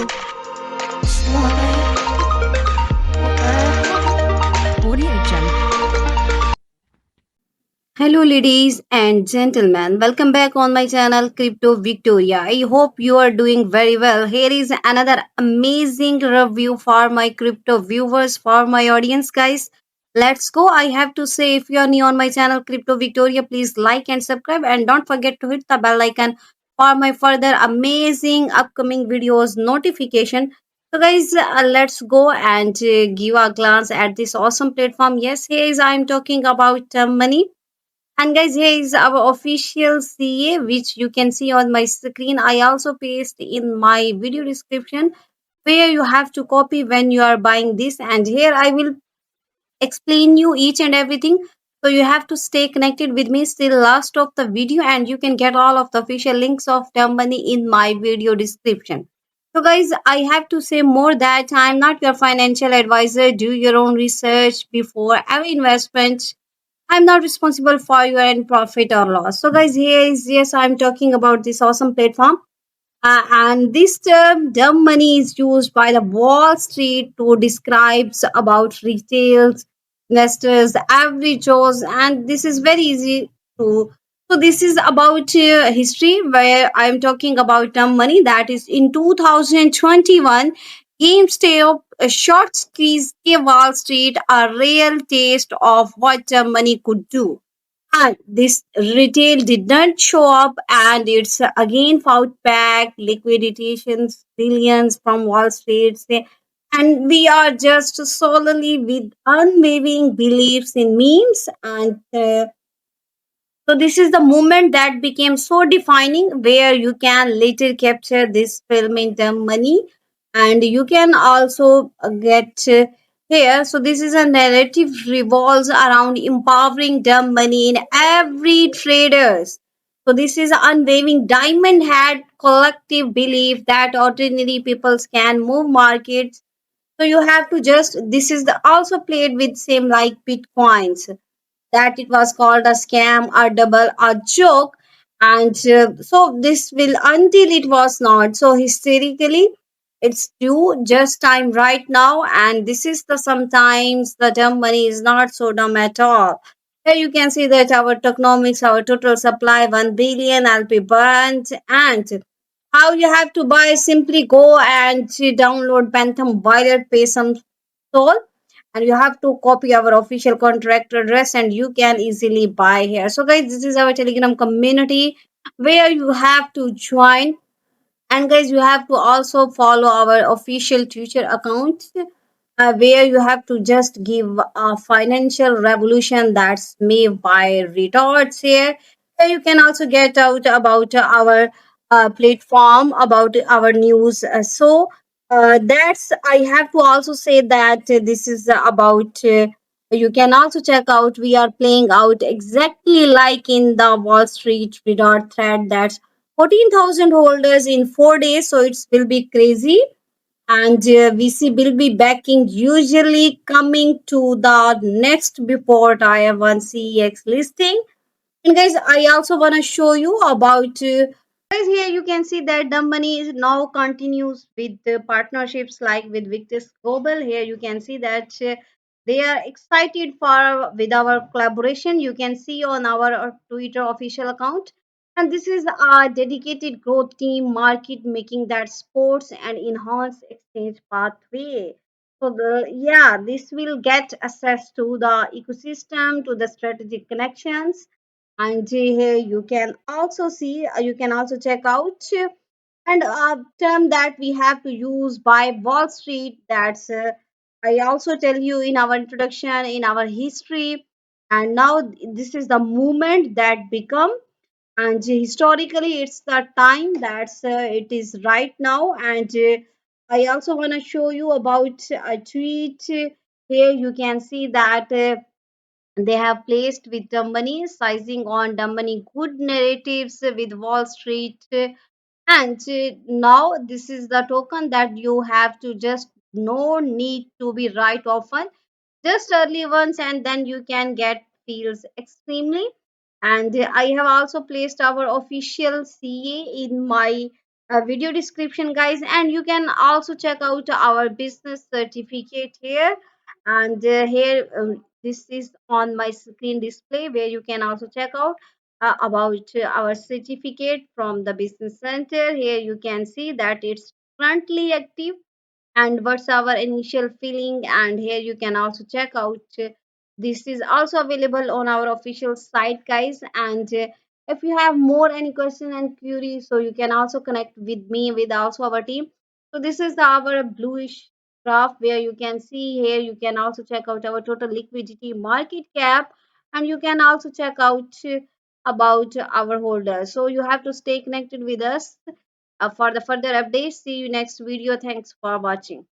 Audio Jungle. Hello, ladies and gentlemen. Welcome back on my channel, Crypto Victoria. I hope you are doing very well. Here is another amazing review for my crypto viewers, for my audience, guys. Let's go. I have to say, if you are new on my channel, Crypto Victoria, please like and subscribe, and don't forget to hit the bell icon for my further amazing upcoming videos notification. So, guys, let's go and give a glance at this awesome platform. Yes, here is I'm talking about money, and guys, here is our official CA, which you can see on my screen. I also paste in my video description where you have to copy when you are buying this. And here I will explain you each and everything. So you have to stay connected with me till last of the video, and you can get all of the official links of Term Money in my video description. So guys, I have to say more that I'm not your financial advisor. Do your own research before every investment. I'm not responsible for your end profit or loss. So, guys, here is yes, I'm talking about this awesome platform. And this term, dumb money, is used by the Wall Street to describe about retail investors, average Joes, and this is very easy to. So this is about history where I'm talking about dumb money. That is in 2021, GameStop short squeeze gave Wall Street a real taste of what dumb money could do. And this retail did not show up, and it's again fought back liquidations billions from Wall Street. And we are just solely with unwavering beliefs in memes. And so this is the moment that became so defining, where you can later capture this film in term money, and you can also get here. So this is a narrative revolves around empowering dumb money in every traders. So this is unwavering diamond had collective belief that ordinary people can move markets. So you have to just this is the also played with same like bitcoins, that it was called a scam, a double, a joke. And so this will until it was not. So historically, it's due just time right now. And this is the sometimes the dumb money is not so dumb at all. Here you can see that our tokenomics, our total supply 1 billion LP burnt, and how you have to buy, simply go and download Phantom Wallet, pay some toll, and you have to copy our official contract address, and you can easily buy here. So guys, this is our Telegram community where you have to join, and guys, you have to also follow our official Twitter account, where you have to just give a financial revolution that's made by retards here. You can also get out about our platform, about our news. That's I have to also say that this is about. You can also check out. We are playing out exactly like in the Wall Street retard thread. That's 14,000 holders in 4 days. So it will be crazy, and VC will be backing usually coming to the next before Tier 1 CEX listing. And guys, I also want to show you about guys, here you can see that the money is now continues with the partnerships like with Victus Global. Here you can see that they are excited for with our collaboration. You can see on our Twitter official account. And this is a dedicated growth team market making that sports and enhance exchange pathway. So this will get access to the ecosystem, to the strategic connections. And here you can also see, you can also check out and a term that we have to use by Wall Street. That's I also tell you in our introduction, in our history, and now this is the movement that become, and historically it's the time that's it is right now. And I also want to show you about a tweet. Here you can see that. They have placed with the money, sizing on the money good narratives with Wall Street. And now this is the token that you have to just no need to be right often, just early ones, and then you can get feels extremely. And I have also placed our official CA in my video description, guys, and you can also check out our business certificate here. And here, this is on my screen display, where you can also check out about our certificate from the business center. Here you can see that it's currently active and what's our initial feeling. And here you can also check out this is also available on our official site, guys. And if you have more any question and query, so you can also connect with me, with also our team. So this is our bluish graph, where you can see here, you can also check out our total liquidity, market cap, and you can also check out about our holders. So you have to stay connected with us for the further updates. See you next video. Thanks for watching.